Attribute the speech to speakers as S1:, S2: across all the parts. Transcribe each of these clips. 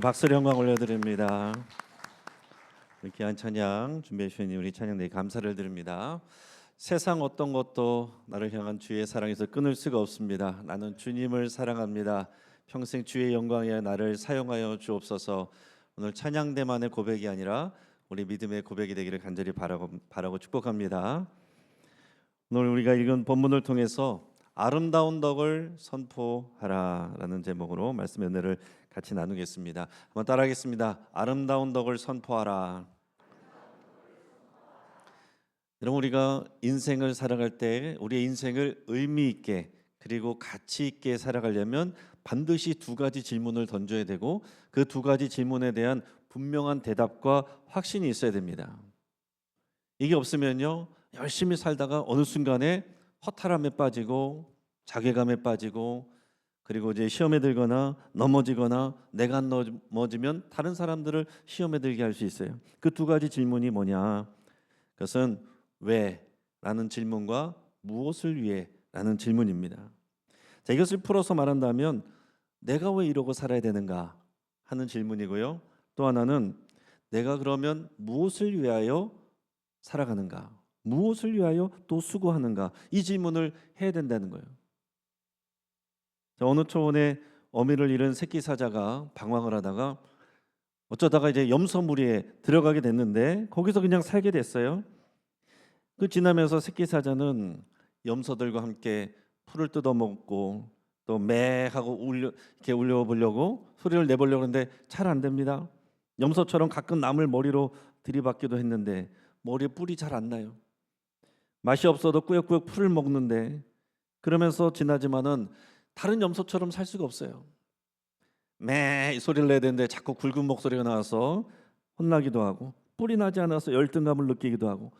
S1: 박수를 영광 올려드립니다. 귀한 찬양 준비해 주신 우리 찬양대에 감사를 드립니다. 세상 어떤 것도 나를 향한 주의 사랑에서 끊을 수가 없습니다. 나는 주님을 사랑합니다. 평생 주의 영광에 나를 사용하여 주옵소서. 오늘 찬양대만의 고백이 아니라 우리 믿음의 고백이 되기를 간절히 바라고 축복합니다. 오늘 우리가 읽은 본문을 통해서 아름다운 덕을 선포하라라는 제목으로 말씀의 은혜를 같이 나누겠습니다. 한번 따라하겠습니다. 아름다운 덕을 선포하라. 여러분, 우리가 인생을 살아갈 때 우리의 인생을 의미 있게 그리고 가치 있게 살아가려면 반드시 두 가지 질문을 던져야 되고 그 두 가지 질문에 대한 분명한 대답과 확신이 있어야 됩니다. 이게 없으면요, 열심히 살다가 어느 순간에 허탈함에 빠지고 자괴감에 빠지고 그리고 이제 시험에 들거나 넘어지거나 내가 안 넘어지면 다른 사람들을 시험에 들게 할 수 있어요. 그 두 가지 질문이 뭐냐? 그것은 왜? 라는 질문과 무엇을 위해? 라는 질문입니다. 자, 이것을 풀어서 말한다면 내가 왜 이러고 살아야 되는가? 하는 질문이고요. 또 하나는 내가 그러면 무엇을 위하여 살아가는가? 무엇을 위하여 또 수고하는가? 이 질문을 해야 된다는 거예요. 어느 초원에 어미를 잃은 새끼 사자가 방황을 하다가 어쩌다가 이제 염소무리에 들어가게 됐는데 거기서 그냥 살게 됐어요. 그 지나면서 새끼 사자는 염소들과 함께 풀을 뜯어 먹고 또 매 하고 이렇게 울려보려고 소리를 내보려고 하는데 잘 안 됩니다. 염소처럼 가끔 남을 머리로 들이받기도 했는데 머리에 뿔이 잘 안 나요. 맛이 없어도 꾸역꾸역 풀을 먹는데 그러면서 지나지만은 다른 염소처럼 살 수가 없어요. 매 소리를 내야 되는데 자꾸 굵은 목소리가 나와서 혼나기도 하고 뿔이 나지 않아서 열등감을 느끼기도 하고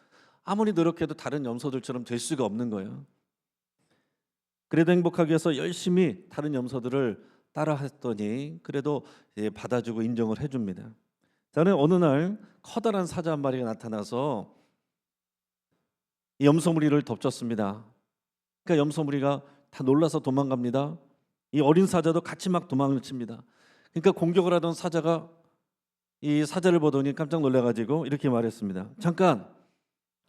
S1: 아무리 노력해도 다른 염소들처럼 될 수가 없는 거예요. 그래도 행복하기 위해서 열심히 다른 염소들을 따라했더니 그래도 받아주고 인정을 해줍니다. 저는 어느 날 커다란 사자 한 마리가 나타나서 이 염소무리를 덮쳤습니다. 그러니까 염소무리가 다 놀라서 도망갑니다. 이 어린 사자도 같이 막 도망을 칩니다. 그러니까 공격을 하던 사자가 이 사자를 보더니 깜짝 놀라가지고 이렇게 말했습니다. 잠깐,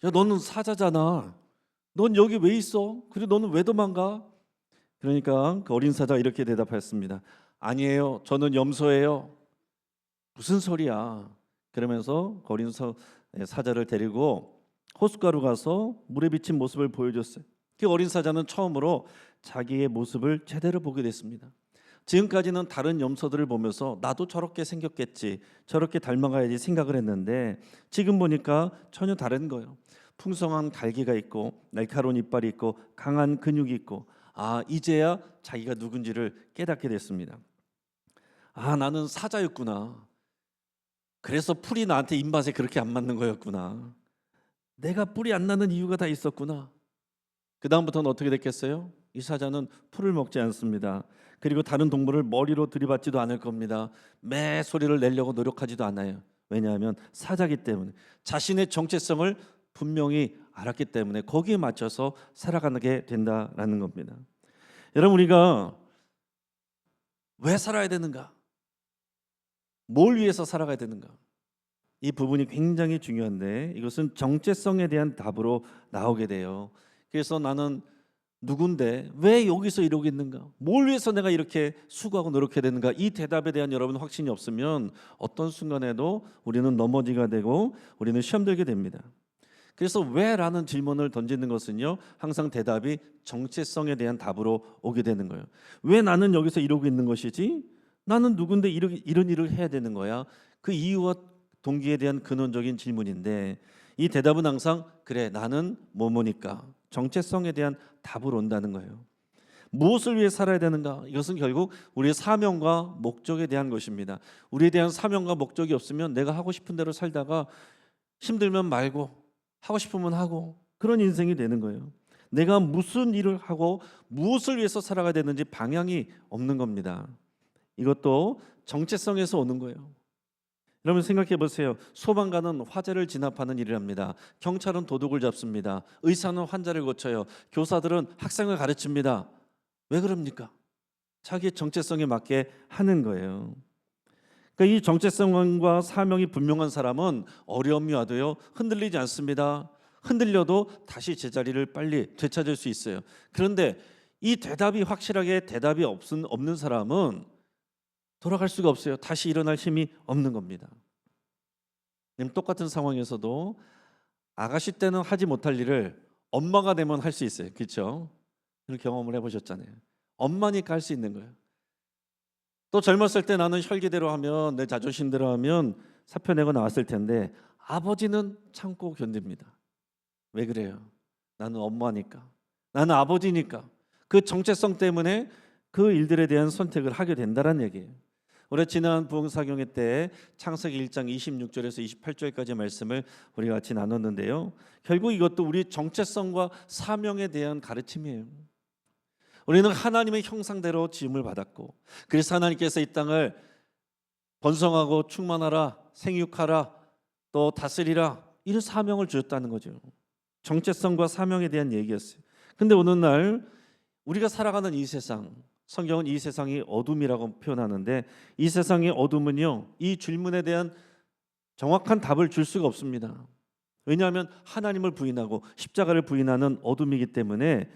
S1: 야, 너는 사자잖아. 넌 여기 왜 있어? 그리고 너는 왜 도망가? 그러니까 그 어린 사자가 이렇게 대답했습니다. 아니에요, 저는 염소예요. 무슨 소리야? 그러면서 그 어린 사자를 데리고 호숫가로 가서 물에 비친 모습을 보여줬어요. 그 어린 사자는 처음으로 자기의 모습을 제대로 보게 됐습니다. 지금까지는 다른 염소들을 보면서 나도 저렇게 생겼겠지, 저렇게 닮아가야지 생각을 했는데 지금 보니까 전혀 다른 거예요. 풍성한 갈기가 있고 날카로운 이빨이 있고 강한 근육이 있고 이제야 자기가 누군지를 깨닫게 됐습니다. 나는 사자였구나. 그래서 풀이 나한테 입맛에 그렇게 안 맞는 거였구나. 내가 뿔이 안 나는 이유가 다 있었구나. 그 다음부터는 어떻게 됐겠어요? 이 사자는 풀을 먹지 않습니다. 그리고 다른 동물을 머리로 들이받지도 않을 겁니다. 매 소리를 내려고 노력하지도 않아요. 왜냐하면 사자기 때문에 자신의 정체성을 분명히 알았기 때문에 거기에 맞춰서 살아가게 된다라는 겁니다. 여러분, 우리가 왜 살아야 되는가? 뭘 위해서 살아가야 되는가? 이 부분이 굉장히 중요한데 이것은 정체성에 대한 답으로 나오게 돼요. 그래서 나는 누군데 왜 여기서 이러고 있는가? 뭘 위해서 내가 이렇게 수고하고 노력해야 되는가? 이 대답에 대한 여러분 확신이 없으면 어떤 순간에도 우리는 넘어지게 되고 우리는 시험 들게 됩니다. 그래서 왜라는 질문을 던지는 것은요, 항상 대답이 정체성에 대한 답으로 오게 되는 거예요. 왜 나는 여기서 이러고 있는 것이지? 나는 누군데 이런 일을 해야 되는 거야? 그 이유와 동기에 대한 근원적인 질문인데 이 대답은 항상 그래, 나는 뭐뭐니까 정체성에 대한 답으로 온다는 거예요. 무엇을 위해 살아야 되는가? 이것은 결국 우리의 사명과 목적에 대한 것입니다. 우리에 대한 사명과 목적이 없으면 내가 하고 싶은 대로 살다가 힘들면 말고 하고 싶으면 하고 그런 인생이 되는 거예요. 내가 무슨 일을 하고 무엇을 위해서 살아가야 되는지 방향이 없는 겁니다. 이것도 정체성에서 오는 거예요. 여러분 생각해 보세요. 소방관은 화재를 진압하는 일을 합니다. 경찰은 도둑을 잡습니다. 의사는 환자를 고쳐요. 교사들은 학생을 가르칩니다. 왜 그럽니까? 자기의 정체성에 맞게 하는 거예요. 그러니까 이 정체성과 사명이 분명한 사람은 어려움이 와도요 흔들리지 않습니다. 흔들려도 다시 제자리를 빨리 되찾을 수 있어요. 그런데 이 대답이 확실하게 대답이 없는 사람은 돌아갈 수가 없어요. 다시 일어날 힘이 없는 겁니다. 똑같은 상황에서도 아가씨 때는 하지 못할 일을 엄마가 되면 할 수 있어요. 그렇죠? 그런 경험을 해보셨잖아요. 엄마니까 할 수 있는 거예요. 또 젊었을 때 나는 혈기대로 하면, 내 자존심대로 하면 사표 내고 나왔을 텐데 아버지는 참고 견딥니다. 왜 그래요? 나는 엄마니까, 나는 아버지니까. 그 정체성 때문에 그 일들에 대한 선택을 하게 된다는 얘기예요. 우리 지난 부흥사경회 때 창세기 1장 26절에서 28절까지 말씀을 우리가 같이 나눴는데요. 결국 이것도 우리 정체성과 사명에 대한 가르침이에요. 우리는 하나님의 형상대로 지음을 받았고, 그래서 하나님께서 이 땅을 번성하고 충만하라, 생육하라, 또 다스리라, 이런 사명을 주셨다는 거죠. 정체성과 사명에 대한 얘기였어요. 근데 어느 날 우리가 살아가는 이 세상, 성경은 이 세상이 어둠이라고 표현하는데, 이 세상의 어둠은요 이 질문에 대한 정확한 답을 줄 수가 없습니다. 왜냐하면 하나님을 부인하고 십자가를 부인하는 어둠이기 때문에,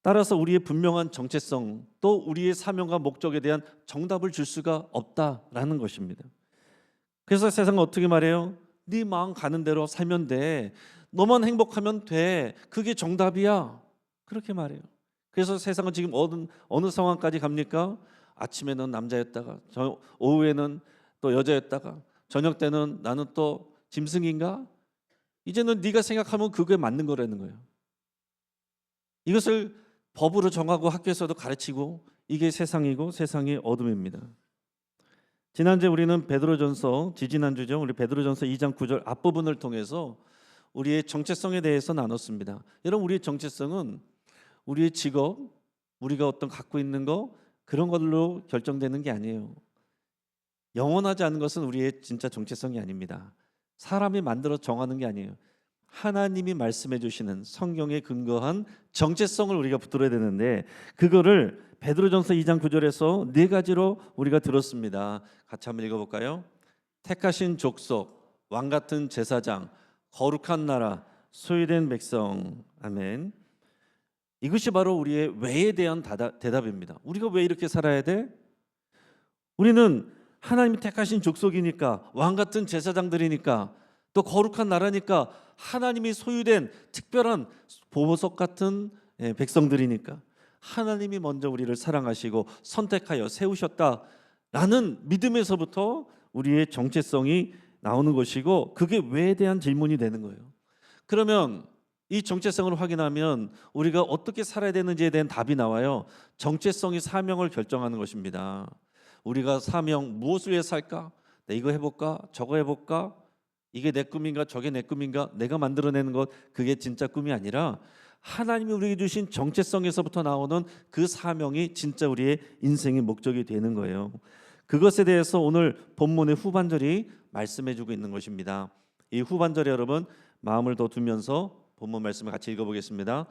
S1: 따라서 우리의 분명한 정체성, 또 우리의 사명과 목적에 대한 정답을 줄 수가 없다라는 것입니다. 그래서 세상은 어떻게 말해요? 네 마음 가는 대로 살면 돼, 너만 행복하면 돼, 그게 정답이야, 그렇게 말해요. 그래서 세상은 지금 어느 상황까지 갑니까? 아침에는 남자였다가 오후에는 또 여자였다가 저녁 때는 나는 또 짐승인가? 이제는 네가 생각하면 그게 맞는 거라는 거예요. 이것을 법으로 정하고 학교에서도 가르치고, 이게 세상이고 세상의 어둠입니다. 지난주에 우리는 베드로전서, 지지난주죠, 우리 베드로전서 2장 9절 앞부분을 통해서 우리의 정체성에 대해서 나눴습니다. 여러분, 우리의 정체성은 우리의 직업, 우리가 어떤 갖고 있는 거, 그런 걸로 결정되는 게 아니에요. 영원하지 않은 것은 우리의 진짜 정체성이 아닙니다. 사람이 만들어 정하는 게 아니에요. 하나님이 말씀해 주시는 성경에 근거한 정체성을 우리가 붙들어야 되는데, 그거를 베드로전서 2장 9절에서 네 가지로 우리가 들었습니다. 같이 한번 읽어볼까요? 택하신 족속, 왕 같은 제사장, 거룩한 나라, 소유된 백성. 아멘. 이것이 바로 우리의 왜에 대한 대답입니다. 우리가 왜 이렇게 살아야 돼? 우리는 하나님이 택하신 족속이니까, 왕 같은 제사장들이니까, 또 거룩한 나라니까, 하나님이 소유된 특별한 보호석 같은 백성들이니까, 하나님이 먼저 우리를 사랑하시고 선택하여 세우셨다라는 믿음에서부터 우리의 정체성이 나오는 것이고, 그게 왜에 대한 질문이 되는 거예요. 그러면 이 정체성을 확인하면 우리가 어떻게 살아야 되는지에 대한 답이 나와요. 정체성이 사명을 결정하는 것입니다. 우리가 사명, 무엇을 위해 살까? 내 이거 해볼까? 저거 해볼까? 이게 내 꿈인가? 저게 내 꿈인가? 내가 만들어내는 것, 그게 진짜 꿈이 아니라 하나님이 우리에게 주신 정체성에서부터 나오는 그 사명이 진짜 우리의 인생의 목적이 되는 거예요. 그것에 대해서 오늘 본문의 후반절이 말씀해주고 있는 것입니다. 이 후반절에 여러분 마음을 더 두면서 본문 말씀을 같이 읽어보겠습니다.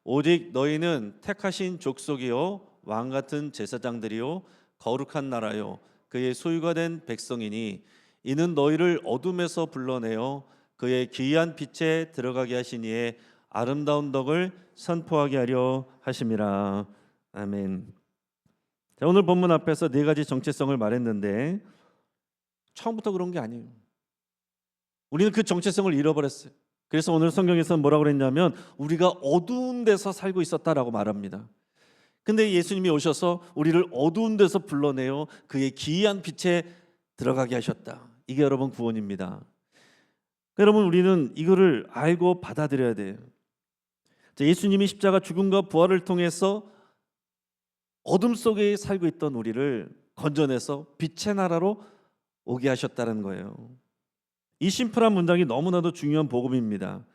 S1: 오직 너희는 택하신 족속이요, 왕 같은 제사장들이요, 거룩한 나라요, 그의 소유가 된 백성이니, 이는 너희를 어둠에서 불러내어 그의 기이한 빛에 들어가게 하시니에 아름다운 덕을 선포하게 하려 하심이라. 아멘. 자, 오늘 본문 앞에서 네 가지 정체성을 말했는데, 처음부터 그런 게 아니에요. 우리는 그 정체성을 잃어버렸어요. 그래서 오늘 성경에서는 뭐라고 그랬냐면 우리가 어두운 데서 살고 있었다라고 말합니다. 근데 예수님이 오셔서 우리를 어두운 데서 불러내어 그의 기이한 빛에 들어가게 하셨다. 이게 여러분 구원입니다. 여러분, 우리는 이거를 알고 받아들여야 돼요. 예수님이 십자가 죽음과 부활을 통해서 어둠 속에 살고 있던 우리를 건져내서 빛의 나라로 오게 하셨다는 거예요. 이 심플한 문장이 너무나도 중요한 복음입니다.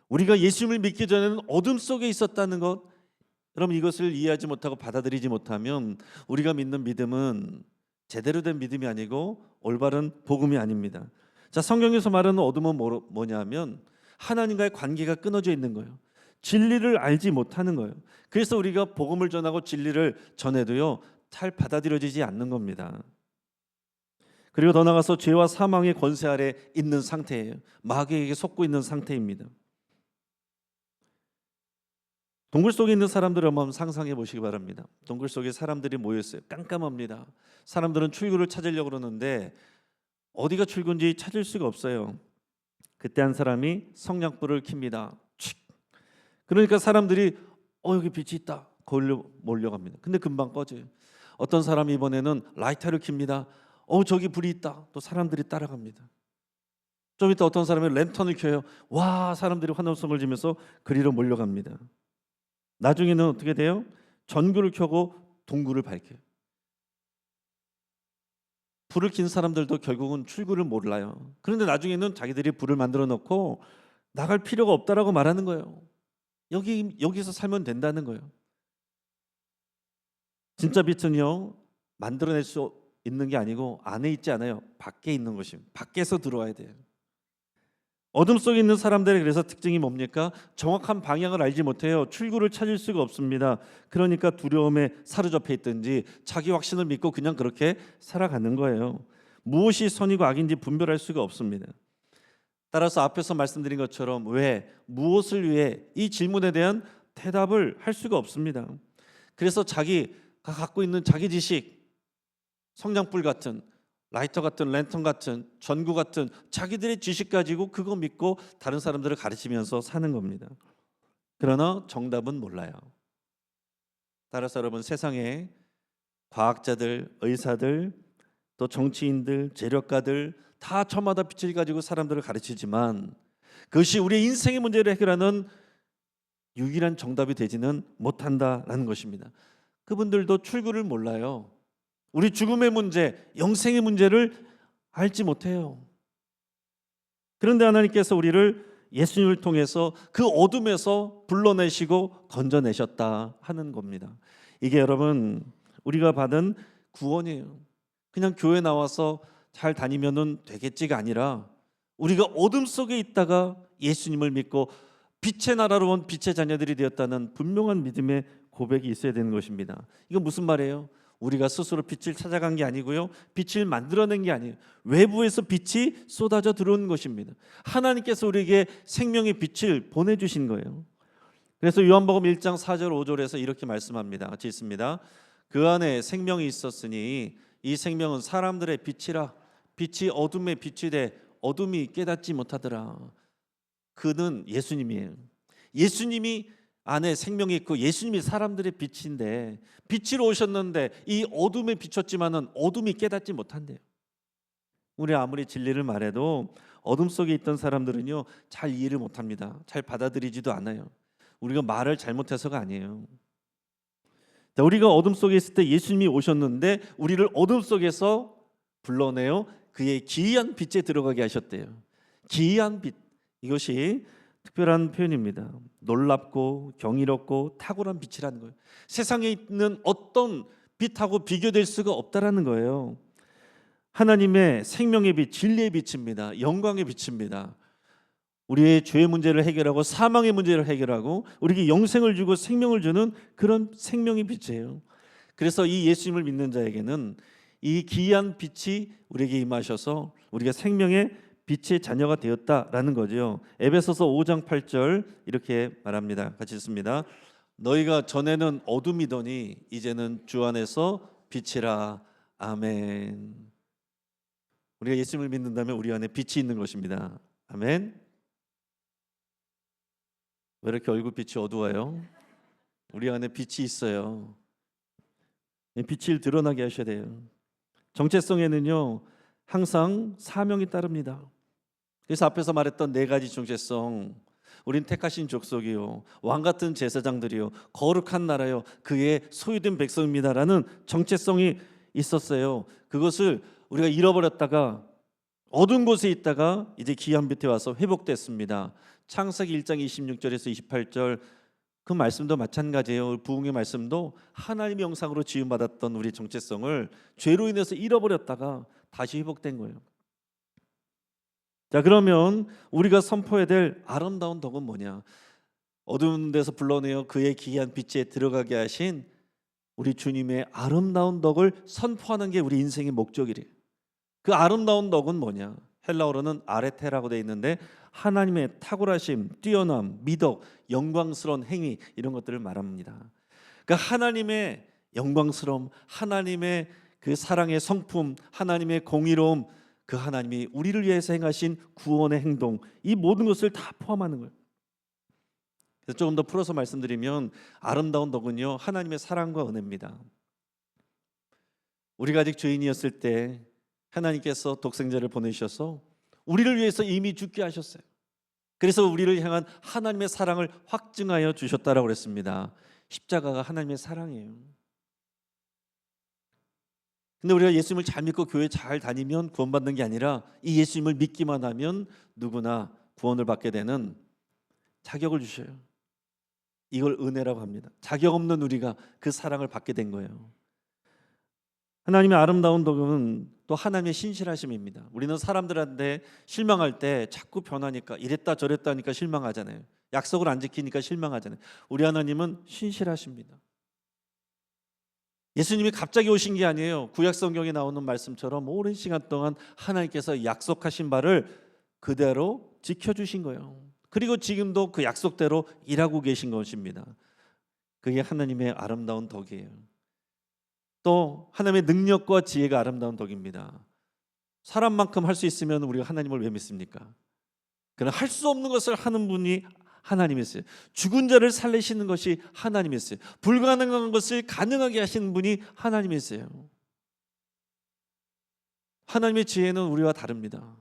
S1: 우리가 예수님을 믿기 전에는 어둠 속에 있었다는 것, 여러분 이것을 이해하지 못하고 받아들이지 못하면 우리가 믿는 믿음은 제대로 된 믿음이 아니고 올바른 복음이 아닙니다. 자, 성경에서 말하는 어둠은 뭐냐면 하나님과의 관계가 끊어져 있는 거예요. 진리를 알지 못하는 거예요. 그래서 우리가 복음을 전하고 진리를 전해도요 잘 받아들여지지 않는 겁니다. 그리고 더 나아가서 죄와 사망의 권세 아래 있는 상태예요. 마귀에게 속고 있는 상태입니다. 동굴 속에 있는 사람들을 한번 상상해 보시기 바랍니다. 동굴 속에 사람들이 모여 있어요. 깜깜합니다. 사람들은 출구를 찾으려고 그러는데 어디가 출구인지 찾을 수가 없어요. 그때 한 사람이 성냥불을 켭니다. 그러니까 사람들이 여기 빛이 있다. 거기로 몰려갑니다. 근데 금방 꺼져요. 어떤 사람이 이번에는 라이터를 켭니다. 저기 불이 있다. 또 사람들이 따라갑니다. 좀 이따 어떤 사람이 랜턴을 켜요. 와, 사람들이 환호성을 지면서 그리로 몰려갑니다. 나중에는 어떻게 돼요? 전구를 켜고 동굴을 밝혀요. 불을 킨 사람들도 결국은 출구를 몰라요. 그런데 나중에는 자기들이 불을 만들어 놓고 나갈 필요가 없다라고 말하는 거예요. 여기서 살면 된다는 거예요. 진짜 빛은요, 만들어낼 수 있는 게 아니고 안에 있지 않아요. 밖에 있는 것입니다. 밖에서 들어와야 돼요. 어둠 속에 있는 사람들의 그래서 특징이 뭡니까? 정확한 방향을 알지 못해요. 출구를 찾을 수가 없습니다. 그러니까 두려움에 사로잡혀 있든지 자기 확신을 믿고 그냥 그렇게 살아가는 거예요. 무엇이 선이고 악인지 분별할 수가 없습니다. 따라서 앞에서 말씀드린 것처럼 왜, 무엇을 위해 이 질문에 대한 대답을 할 수가 없습니다. 그래서 자기가 갖고 있는 자기 지식, 성냥불 같은, 라이터 같은, 랜턴 같은, 전구 같은 자기들의 지식 가지고 그거 믿고 다른 사람들을 가르치면서 사는 겁니다. 그러나 정답은 몰라요. 따라서 여러분, 세상에 과학자들, 의사들, 또 정치인들, 재력가들 다 저마다 빛을 가지고 사람들을 가르치지만 그것이 우리의 인생의 문제를 해결하는 유일한 정답이 되지는 못한다라는 것입니다. 그분들도 출구를 몰라요. 우리 죽음의 문제, 영생의 문제를 알지 못해요. 그런데 하나님께서 우리를 예수님을 통해서 그 어둠에서 불러내시고 건져내셨다 하는 겁니다. 이게 여러분, 우리가 받은 구원이에요. 그냥 교회 나와서 잘 다니면은 되겠지가 아니라 우리가 어둠 속에 있다가 예수님을 믿고 빛의 나라로 온 빛의 자녀들이 되었다는 분명한 믿음의 고백이 있어야 되는 것입니다. 이거 무슨 말이에요? 우리가 스스로 빛을 찾아간 게 아니고요, 빛을 만들어낸 게 아니에요. 외부에서 빛이 쏟아져 들어오는 것입니다. 하나님께서 우리에게 생명의 빛을 보내주신 거예요. 그래서 요한복음 1장 4절 5절에서 이렇게 말씀합니다. 같이 읽습니다. 그 안에 생명이 있었으니 이 생명은 사람들의 빛이라. 빛이 어둠에 빛이 돼 어둠이 깨닫지 못하더라. 그는 예수님이에요. 예수님이 안에 생명이 있고 예수님이 사람들의 빛인데, 빛으로 오셨는데 이 어둠에 비쳤지만은 어둠이 깨닫지 못한대요. 우리 아무리 진리를 말해도 어둠 속에 있던 사람들은요, 잘 이해를 못합니다. 잘 받아들이지도 않아요. 우리가 말을 잘못해서가 아니에요. 우리가 어둠 속에 있을 때 예수님이 오셨는데 우리를 어둠 속에서 불러내어 그의 기이한 빛에 들어가게 하셨대요. 기이한 빛, 이것이 특별한 표현입니다. 놀랍고 경이롭고 탁월한 빛이라는 거예요. 세상에 있는 어떤 빛하고 비교될 수가 없다라는 거예요. 하나님의 생명의 빛, 진리의 빛입니다. 영광의 빛입니다. 우리의 죄의 문제를 해결하고 사망의 문제를 해결하고 우리에게 영생을 주고 생명을 주는 그런 생명의 빛이에요. 그래서 이 예수님을 믿는 자에게는 이 기이한 빛이 우리에게 임하셔서 우리가 생명의 빛의 자녀가 되었다라는 거죠. 에베소서 5장 8절 이렇게 말합니다. 같이 읽습니다. 너희가 전에는 어둠이더니 이제는 주 안에서 빛이라. 아멘. 우리가 예수님을 믿는다면 우리 안에 빛이 있는 것입니다. 아멘. 왜 이렇게 얼굴빛이 어두워요? 우리 안에 빛이 있어요. 빛을 드러나게 하셔야 돼요. 정체성에는요, 항상 사명이 따릅니다. 그래서 앞에서 말했던 네 가지 정체성, 우린 택하신 족속이요, 왕같은 제사장들이요, 거룩한 나라요, 그의 소유된 백성입니다라는 정체성이 있었어요. 그것을 우리가 잃어버렸다가 어두운 곳에 있다가 이제 기이한 빛에 와서 회복됐습니다. 창세기 1장 26절에서 28절 그 말씀도 마찬가지예요. 부흥의 말씀도 하나님의 형상으로 지음받았던 우리 정체성을 죄로 인해서 잃어버렸다가 다시 회복된 거예요. 자, 그러면 우리가 선포해야 될 아름다운 덕은 뭐냐? 어두운 데서 불러내어 그의 기이한 빛에 들어가게 하신 우리 주님의 아름다운 덕을 선포하는 게 우리 인생의 목적이래요. 그 아름다운 덕은 뭐냐? 헬라어로는 아레테라고 되어 있는데 하나님의 탁월하심, 뛰어남, 미덕, 영광스러운 행위 이런 것들을 말합니다. 그러니까 하나님의 영광스러움, 하나님의 그 사랑의 성품, 하나님의 공의로움, 그 하나님이 우리를 위해서 행하신 구원의 행동, 이 모든 것을 다 포함하는 거예요. 그래서 조금 더 풀어서 말씀드리면 아름다운 덕은요, 하나님의 사랑과 은혜입니다. 우리가 아직 죄인이었을 때 하나님께서 독생자를 보내셔서 우리를 위해서 이미 죽게 하셨어요. 그래서 우리를 향한 하나님의 사랑을 확증하여 주셨다라고 그랬습니다. 십자가가 하나님의 사랑이에요. 근데 우리가 예수님을 잘 믿고 교회 잘 다니면 구원받는 게 아니라 이 예수님을 믿기만 하면 누구나 구원을 받게 되는 자격을 주셔요. 이걸 은혜라고 합니다. 자격 없는 우리가 그 사랑을 받게 된 거예요. 하나님의 아름다운 덕은 또 하나님의 신실하심입니다. 우리는 사람들한테 실망할 때 자꾸 변하니까 이랬다 저랬다 하니까 실망하잖아요. 약속을 안 지키니까 실망하잖아요. 우리 하나님은 신실하십니다. 예수님이 갑자기 오신 게 아니에요. 구약 성경에 나오는 말씀처럼 오랜 시간 동안 하나님께서 약속하신 바를 그대로 지켜주신 거예요. 그리고 지금도 그 약속대로 일하고 계신 것입니다. 그게 하나님의 아름다운 덕이에요. 또 하나님의 능력과 지혜가 아름다운 덕입니다. 사람만큼 할 수 있으면 우리가 하나님을 왜 믿습니까? 그러나 할 수 없는 것을 하는 분이 하나님이세요. 죽은 자를 살리시는 것이 하나님이세요. 불가능한 것을 가능하게 하시는 분이 하나님이세요. 하나님의 지혜는 우리와 다릅니다.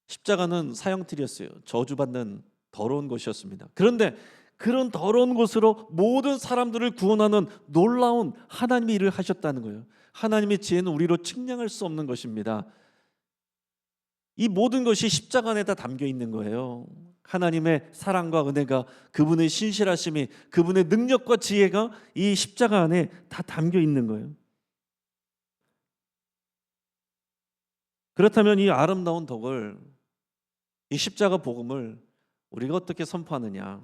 S1: 십자가는 사형틀이었어요. 저주받는 더러운 곳이었습니다. 그런데 그런 더러운 곳으로 모든 사람들을 구원하는 놀라운 하나님의 일을 하셨다는 거예요. 하나님의 지혜는 우리로 측량할 수 없는 것입니다. 이 모든 것이 십자가 안에 다 담겨 있는 거예요. 하나님의 사랑과 은혜가, 그분의 신실하심이, 그분의 능력과 지혜가 이 십자가 안에 다 담겨 있는 거예요. 그렇다면 이 아름다운 덕을, 이 십자가 복음을 우리가 어떻게 선포하느냐,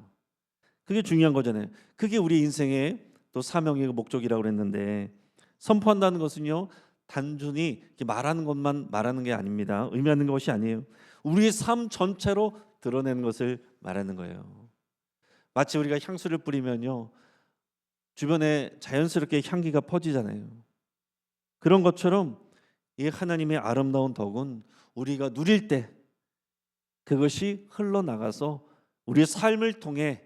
S1: 그게 중요한 거잖아요. 그게 우리 인생의 또 사명의 목적이라고 그랬는데, 선포한다는 것은요 단순히 말하는 것만 말하는 게 아닙니다. 의미하는 것이 아니에요. 우리의 삶 전체로 드러내는 것을 말하는 거예요. 마치 우리가 향수를 뿌리면요 주변에 자연스럽게 향기가 퍼지잖아요. 그런 것처럼 이 하나님의 아름다운 덕은 우리가 누릴 때 그것이 흘러나가서 우리의 삶을 통해,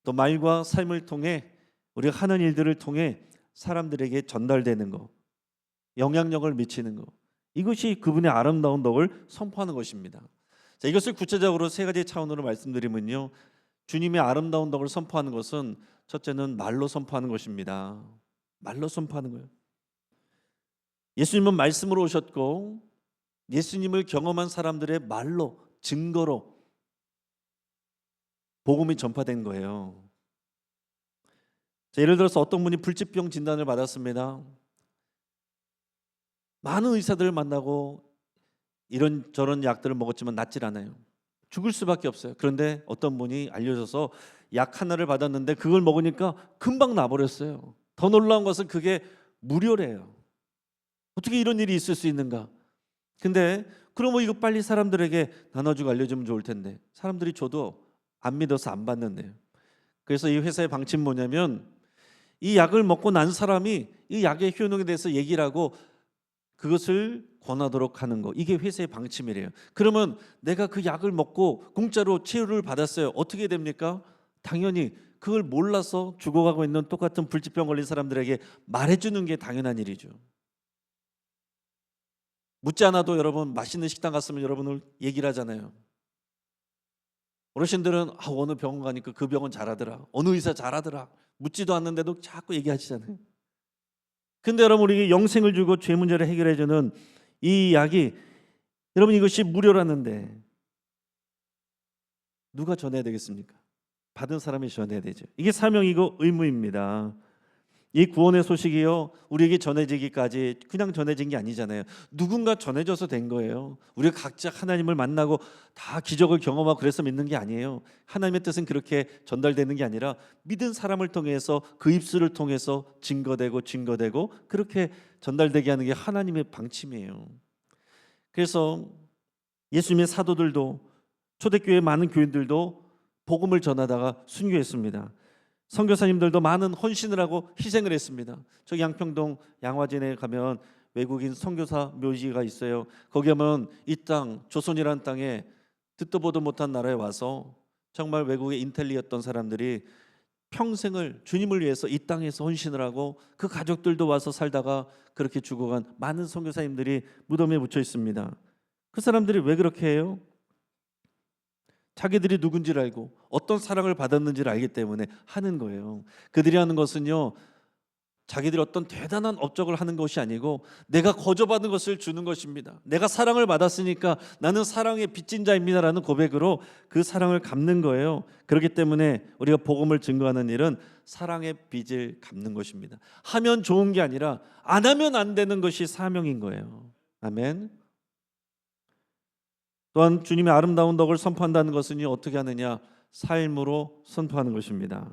S1: 또 말과 삶을 통해, 우리가 하는 일들을 통해 사람들에게 전달되는 것, 영향력을 미치는 것, 이것이 그분의 아름다운 덕을 선포하는 것입니다. 자, 이것을 구체적으로 세 가지 차원으로 말씀드리면요, 주님의 아름다운 덕을 선포하는 것은 첫째는 말로 선포하는 것입니다. 말로 선포하는 거예요. 예수님은 말씀으로 오셨고 예수님을 경험한 사람들의 말로, 증거로 복음이 전파된 거예요. 자, 예를 들어서 어떤 분이 불치병 진단을 받았습니다. 많은 의사들을 만나고 이런저런 약들을 먹었지만 낫질 않아요. 죽을 수밖에 없어요. 그런데 어떤 분이 알려줘서 약 하나를 받았는데 그걸 먹으니까 금방 나버렸어요. 더 놀라운 것은 그게 무료래요. 어떻게 이런 일이 있을 수 있는가? 근데 그럼 이거 빨리 사람들에게 나눠주고 알려주면 좋을 텐데 사람들이 줘도 안 믿어서 안 받는데요. 그래서 이 회사의 방침은 뭐냐면 이 약을 먹고 난 사람이 이 약의 효능에 대해서 얘기를 하고 그것을 권하도록 하는 거, 이게 회사의 방침이래요. 그러면 내가 그 약을 먹고 공짜로 치료를 받았어요. 어떻게 됩니까? 당연히 그걸 몰라서 죽어가고 있는 똑같은 불치병 걸린 사람들에게 말해주는 게 당연한 일이죠. 묻지 않아도 여러분 맛있는 식당 갔으면 여러분을 얘기를 하잖아요. 어르신들은 어느 병원 가니까 그 병원 잘하더라, 어느 의사 잘하더라, 묻지도 않는데도 자꾸 얘기하시잖아요. 근데 여러분 우리에게 영생을 주고 죄 문제를 해결해주는 이 약이, 여러분 이것이 무료라는데 누가 전해야 되겠습니까? 받은 사람이 전해야 되죠. 이게 사명이고 의무입니다. 이 구원의 소식이요 우리에게 전해지기까지 그냥 전해진 게 아니잖아요. 누군가 전해져서 된 거예요. 우리가 각자 하나님을 만나고 다 기적을 경험하고 그래서 믿는 게 아니에요. 하나님의 뜻은 그렇게 전달되는 게 아니라 믿은 사람을 통해서 그 입술을 통해서 증거되고 그렇게 전달되게 하는 게 하나님의 방침이에요. 그래서 예수님의 사도들도 초대교회 많은 교인들도 복음을 전하다가 순교했습니다. 선교사님들도 많은 헌신을 하고 희생을 했습니다. 저기 양평동 양화진에 가면 외국인 선교사 묘지가 있어요. 거기 가면 이 땅 조선이라는 땅에 듣도 보도 못한 나라에 와서 정말 외국의 인텔리였던 사람들이 평생을 주님을 위해서 이 땅에서 헌신을 하고 그 가족들도 와서 살다가 그렇게 죽어간 많은 선교사님들이 무덤에 묻혀 있습니다. 그 사람들이 왜 그렇게 해요? 자기들이 누군지를 알고 어떤 사랑을 받았는지를 알기 때문에 하는 거예요. 그들이 하는 것은요 자기들이 어떤 대단한 업적을 하는 것이 아니고 내가 거저받은 것을 주는 것입니다. 내가 사랑을 받았으니까 나는 사랑의 빚진 자입니다라는 고백으로 그 사랑을 갚는 거예요. 그렇기 때문에 우리가 복음을 증거하는 일은 사랑의 빚을 갚는 것입니다. 하면 좋은 게 아니라 안 하면 안 되는 것이 사명인 거예요. 아멘. 또한 주님의 아름다운 덕을 선포한다는 것은 어떻게 하느냐? 삶으로 선포하는 것입니다.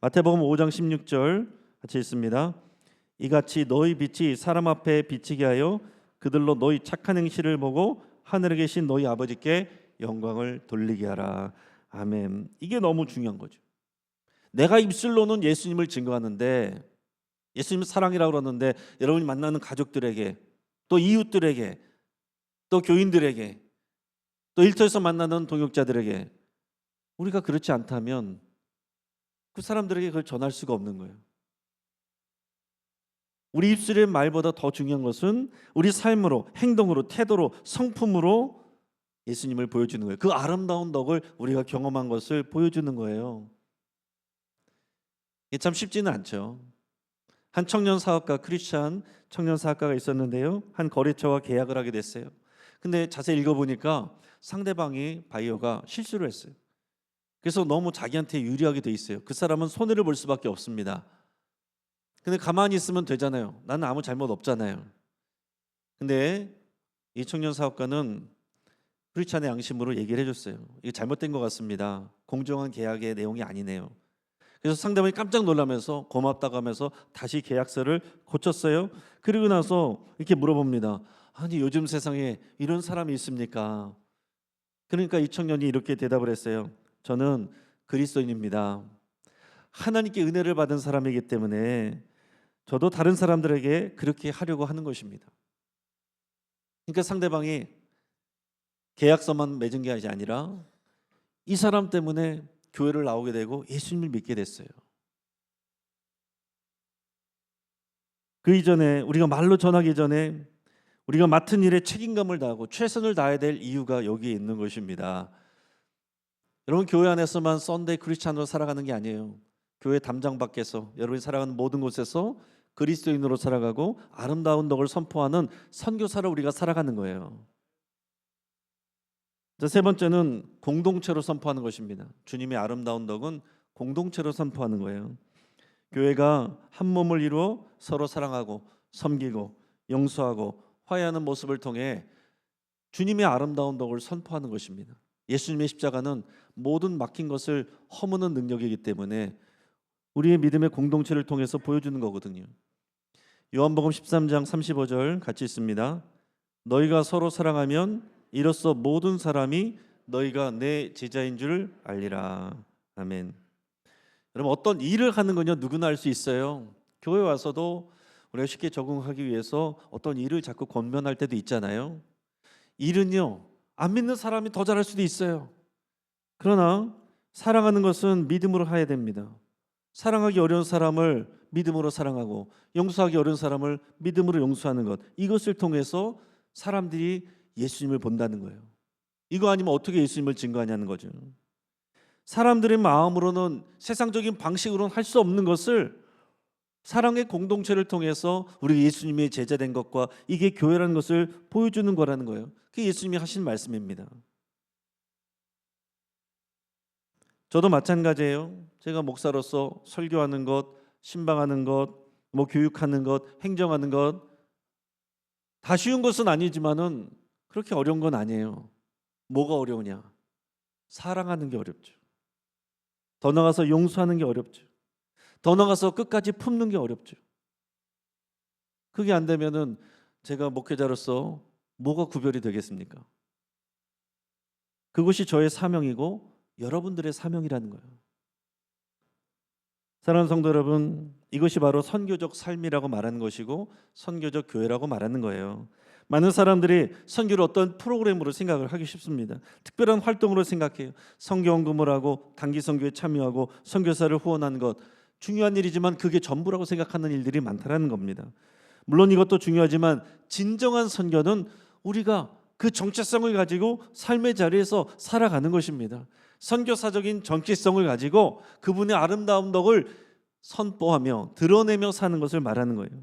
S1: 마태복음 5장 16절 같이 읽습니다. 이같이 너희 빛이 사람 앞에 비치게 하여 그들로 너희 착한 행실을 보고 하늘에 계신 너희 아버지께 영광을 돌리게 하라. 아멘. 이게 너무 중요한 거죠. 내가 입술로는 예수님을 증거하는데 예수님은 사랑이라고 그러는데 여러분이 만나는 가족들에게 또 이웃들에게 또 교인들에게 또 일터에서 만나는 동역자들에게 우리가 그렇지 않다면 그 사람들에게 그걸 전할 수가 없는 거예요. 우리 입술의 말보다 더 중요한 것은 우리 삶으로, 행동으로, 태도로, 성품으로 예수님을 보여주는 거예요. 그 아름다운 덕을 우리가 경험한 것을 보여주는 거예요. 이게 참 쉽지는 않죠. 한 청년 사업가, 크리스찬 청년 사업가가 있었는데요. 한 거래처와 계약을 하게 됐어요. 근데 자세히 읽어보니까 상대방이 바이어가 실수를 했어요. 그래서 너무 자기한테 유리하게 돼 있어요. 그 사람은 손해를 볼 수밖에 없습니다. 근데 가만히 있으면 되잖아요. 나는 아무 잘못 없잖아요. 근데 이 청년 사업가는 크리스찬의 양심으로 얘기를 해줬어요. 이게 잘못된 것 같습니다. 공정한 계약의 내용이 아니네요. 그래서 상대방이 깜짝 놀라면서 고맙다고 하면서 다시 계약서를 고쳤어요. 그리고 나서 이렇게 물어봅니다. 아니 요즘 세상에 이런 사람이 있습니까? 그러니까 이 청년이 이렇게 대답을 했어요. 저는 그리스도인입니다. 하나님께 은혜를 받은 사람이기 때문에 저도 다른 사람들에게 그렇게 하려고 하는 것입니다. 그러니까 상대방이 계약서만 맺은 게 아니라 이 사람 때문에 교회를 나오게 되고 예수님을 믿게 됐어요. 그 이전에 우리가 말로 전하기 전에 우리가 맡은 일에 책임감을 다하고 최선을 다해야 될 이유가 여기에 있는 것입니다. 여러분 교회 안에서만 썬데이 크리스찬으로 살아가는 게 아니에요. 교회 담장 밖에서 여러분이 살아가는 모든 곳에서 그리스도인으로 살아가고 아름다운 덕을 선포하는 선교사로 우리가 살아가는 거예요. 세 번째는 공동체로 선포하는 것입니다. 주님의 아름다운 덕은 공동체로 선포하는 거예요. 교회가 한 몸을 이루어 서로 사랑하고 섬기고 용서하고 화해하는 모습을 통해 주님의 아름다운 덕을 선포하는 것입니다. 예수님의 십자가는 모든 막힌 것을 허무는 능력이기 때문에 우리의 믿음의 공동체를 통해서 보여주는 거거든요. 요한복음 13장 35절 같이 있습니다. 너희가 서로 사랑하면 이로써 모든 사람이 너희가 내 제자인 줄 알리라. 아멘. 여러분 어떤 일을 하는 건요 누구나 할 수 있어요. 교회 와서도 우리가 쉽게 적응하기 위해서 어떤 일을 자꾸 권면할 때도 있잖아요. 일은요 안 믿는 사람이 더 잘할 수도 있어요. 그러나 사랑하는 것은 믿음으로 해야 됩니다. 사랑하기 어려운 사람을 믿음으로 사랑하고 용서하기 어려운 사람을 믿음으로 용서하는 것, 이것을 통해서 사람들이 예수님을 본다는 거예요. 이거 아니면 어떻게 예수님을 증거하냐는 거죠. 사람들의 마음으로는 세상적인 방식으로는 할 수 없는 것을 사랑의 공동체를 통해서 우리 예수님의 제자된 것과 이게 교회라는 것을 보여주는 거라는 거예요. 그게 예수님이 하신 말씀입니다. 저도 마찬가지예요. 제가 목사로서 설교하는 것, 신방하는 것, 뭐 교육하는 것, 행정하는 것 다 쉬운 것은 아니지만은 그렇게 어려운 건 아니에요. 뭐가 어려우냐? 사랑하는 게 어렵죠. 더 나아가서 용서하는 게 어렵죠. 더 나아가서 끝까지 품는 게 어렵죠. 그게 안 되면은 제가 목회자로서 뭐가 구별이 되겠습니까? 그것이 저의 사명이고 여러분들의 사명이라는 거예요. 사랑하는 성도 여러분, 이것이 바로 선교적 삶이라고 말하는 것이고 선교적 교회라고 말하는 거예요. 많은 사람들이 선교를 어떤 프로그램으로 생각을 하기 쉽습니다. 특별한 활동으로 생각해요. 선교 헌금을 하고 단기 선교에 참여하고 선교사를 후원하는 것 중요한 일이지만 그게 전부라고 생각하는 일들이 많다는 겁니다. 물론 이것도 중요하지만 진정한 선교는 우리가 그 정체성을 가지고 삶의 자리에서 살아가는 것입니다. 선교사적인 정체성을 가지고 그분의 아름다운 덕을 선포하며 드러내며 사는 것을 말하는 거예요.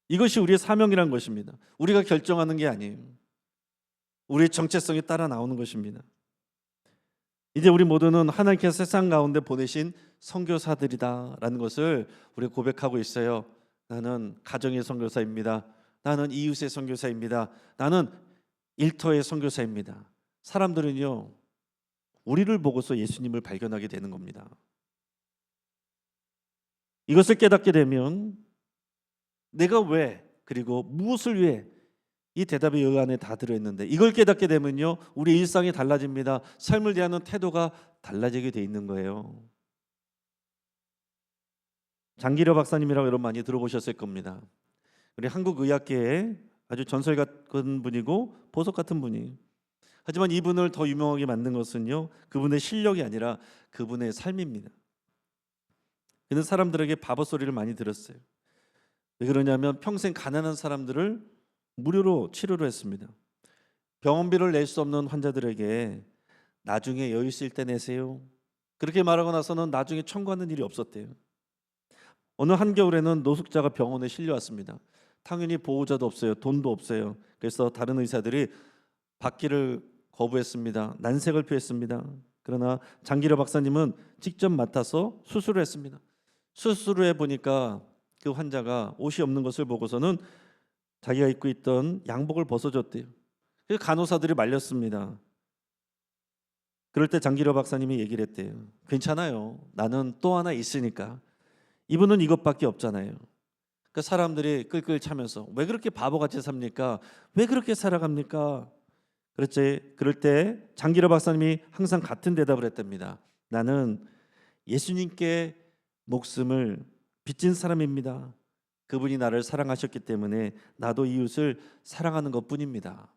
S1: 이것이 우리의 사명이란 것입니다. 우리가 결정하는 게 아니에요. 우리의 정체성이 따라 나오는 것입니다. 이제 우리 모두는 하나님께서 세상 가운데 보내신 선교사들이다라는 것을 우리 고백하고 있어요. 나는 가정의 선교사입니다. 나는 이웃의 선교사입니다. 나는 일터의 선교사입니다. 사람들은요, 우리를 보고서 예수님을 발견하게 되는 겁니다. 이것을 깨닫게 되면 내가 왜 그리고 무엇을 위해 이 대답이 여기 안에 다 들어있는데 이걸 깨닫게 되면요 우리 일상이 달라집니다. 삶을 대하는 태도가 달라지게 돼 있는 거예요. 장기려 박사님이라고 여러분 많이 들어보셨을 겁니다. 우리 한국 의학계에 아주 전설 같은 분이고 보석 같은 분이. 하지만 이분을 더 유명하게 만든 것은요 그분의 실력이 아니라 그분의 삶입니다. 그는 사람들에게 바보 소리를 많이 들었어요. 왜 그러냐면 평생 가난한 사람들을 무료로 치료를 했습니다. 병원비를 낼 수 없는 환자들에게 나중에 여유 있을 때 내세요. 그렇게 말하고 나서는 나중에 청구하는 일이 없었대요. 어느 한겨울에는 노숙자가 병원에 실려왔습니다. 당연히 보호자도 없어요. 돈도 없어요. 그래서 다른 의사들이 받기를 거부했습니다. 난색을 표했습니다. 그러나 장기려 박사님은 직접 맡아서 수술을 했습니다. 수술을 해보니까 그 환자가 옷이 없는 것을 보고서는 자기가 입고 있던 양복을 벗어줬대요. 그래서 간호사들이 말렸습니다. 그럴 때 장기려 박사님이 얘기를 했대요. 괜찮아요. 나는 또 하나 있으니까. 이분은 이것밖에 없잖아요. 그 사람들이 끌끌 차면서 왜 그렇게 바보같이 삽니까? 왜 그렇게 살아갑니까? 그럴 때 장기려 박사님이 항상 같은 대답을 했답니다. 나는 예수님께 목숨을 빚진 사람입니다. 그분이 나를 사랑하셨기 때문에 나도 이웃을 사랑하는 것뿐입니다.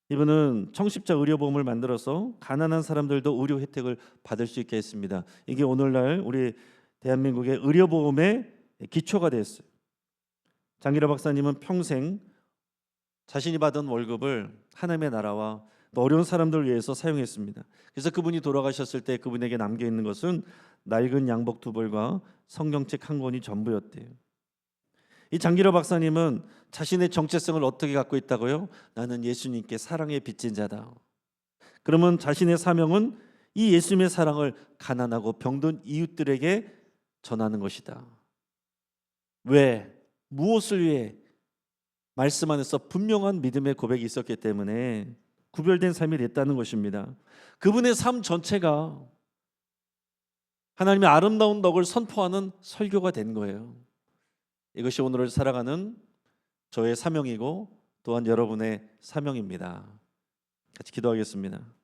S1: 이분은 청십자 의료보험을 만들어서 가난한 사람들도 의료 혜택을 받을 수 있게 했습니다. 이게 오늘날 우리 대한민국의 의료보험의 기초가 됐어요. 장기려 박사님은 평생 자신이 받은 월급을 하나님의 나라와 어려운 사람들을 위해서 사용했습니다. 그래서 그분이 돌아가셨을 때 그분에게 남겨있는 것은 낡은 양복 2벌과 성경책 한 권이 전부였대요. 이 장기려 박사님은 자신의 정체성을 어떻게 갖고 있다고요? 나는 예수님께 사랑에 빚진 자다. 그러면 자신의 사명은 이 예수님의 사랑을 가난하고 병든 이웃들에게 전하는 것이다. 왜? 무엇을 위해? 말씀 안에서 분명한 믿음의 고백이 있었기 때문에 구별된 삶이 됐다는 것입니다. 그분의 삶 전체가 하나님의 아름다운 덕을 선포하는 설교가 된 거예요. 이것이 오늘을 살아가는 저의 사명이고 또한 여러분의 사명입니다. 같이 기도하겠습니다.